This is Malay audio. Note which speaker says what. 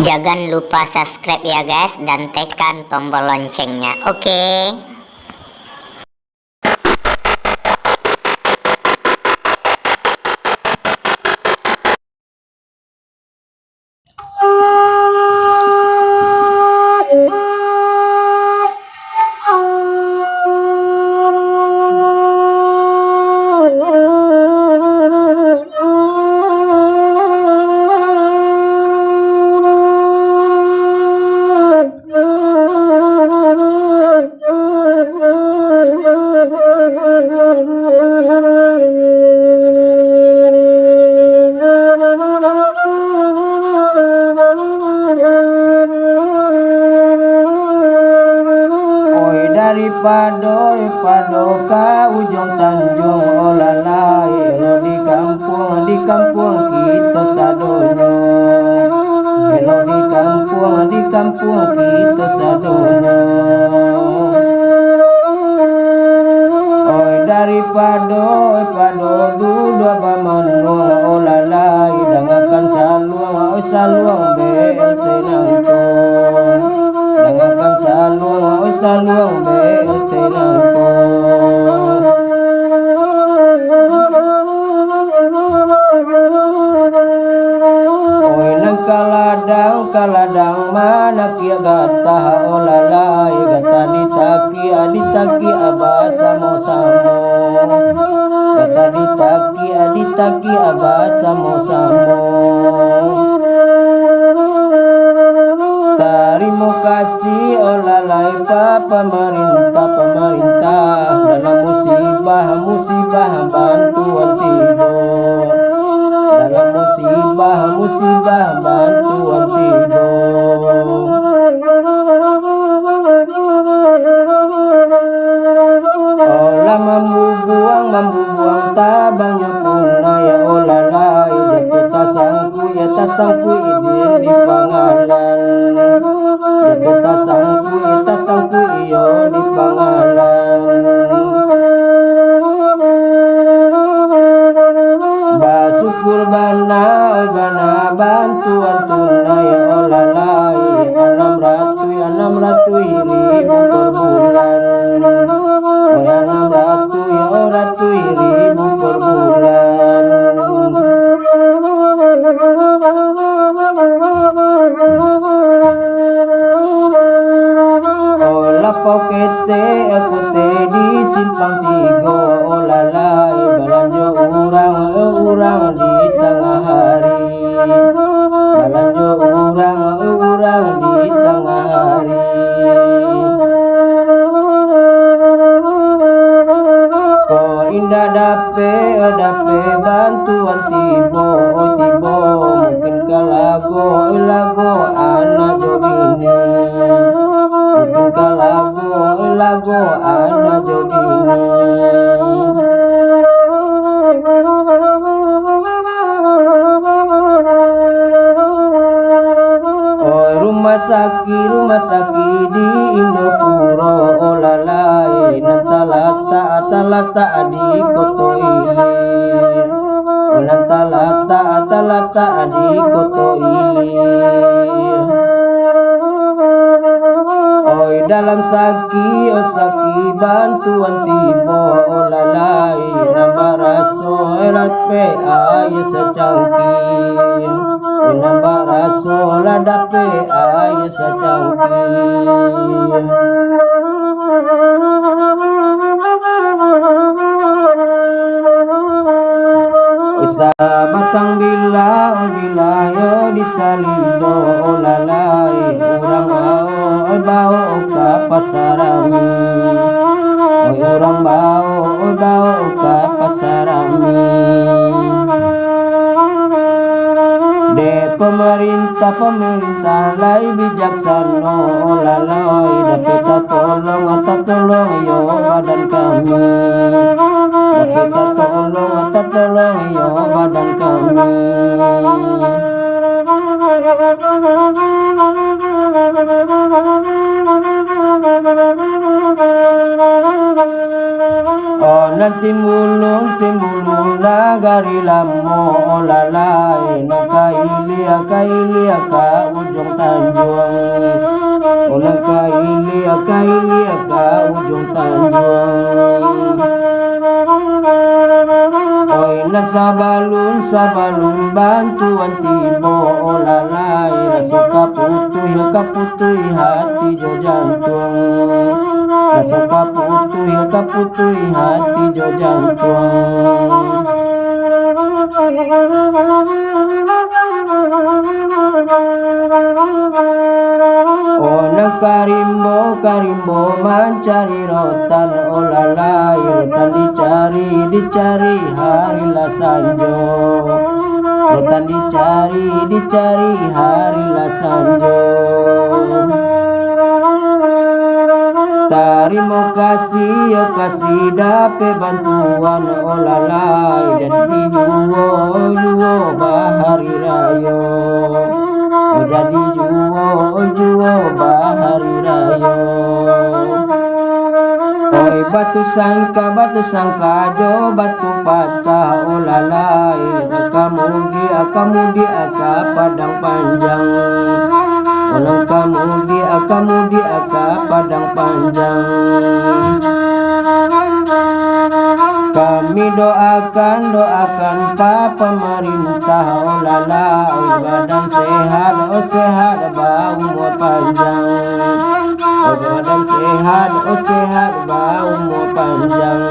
Speaker 1: Jangan lupa subscribe ya guys, dan tekan tombol loncengnya. Oke.
Speaker 2: Padoi padoka ujung tanjung olalai lo di kampung kita sadonyo, lo di kampung kita sadonyo. Oi dari padoi dua bamanung olalai dangakan saluang BLT nangkong, dangakan saluang BLT nangkong. Oi nang kaladang mana kia gata olalai gata ditaki abasa mo samo, gata ditaki abasa mo samo. Terimakasih olalai pemerintah dalam musibah bantuan tiba, dalam musibah bantuan tiba. Olah mambu buang tabangnya punai olalai jatuh tasangku idin di pangalan, jatuh tasangku iyo di pangalan. Basukur bana bantuan tunai olalai 600.000 per bulan, 600.000 per bulan. Lapau kete aku di simpang tiga olalai belanja orang di tengah hari, belanja orang di tengah hari. Ko indah dape bantuan tibo mungkin ke lagu anak jobini, mungkin ke lagu anak jobini. Rumah sakit di Indopuro olalai nantalata di Koto Ilir, nantalata di Koto Ilir. Oi dalam saki bantuan tibo olalai nambah raso erat pe aye secangkir, nambah raso lada pe aye secangkir. Batang bila yo disalido olalai urang bau ka pasarami, oi urang bau ka pasarami. De pemerintah lai bijaksana olalai dapat tolong yo badan kami, dapat tolong yo badan kami. Oh nanti mulung nagari lamo olalai nakaili ka ujung ujung Tanjuang. Ulang kaili ujung Tanjuang. Oi na sabalun bantuan tibo olalai raso kaputuy hati jo jantung. Raso kaputuy hati jo jantung. Onang karimbo mencari rotan olalai rotan dicari hari lah sanjo. Rotan dicari hari lah sanjo. Terimakasih dapat bantuan olalai jadi juo bahari rayo. Jadi juo bahari rayo. Oi batu sangka jo batu patah olalai akamudi aka padang panjang. Olang kamudi aka padang panjang. Kami doakan Pak Pemerintah olalai badan sehat bau umur panjang. Badan sehat bau umur panjang.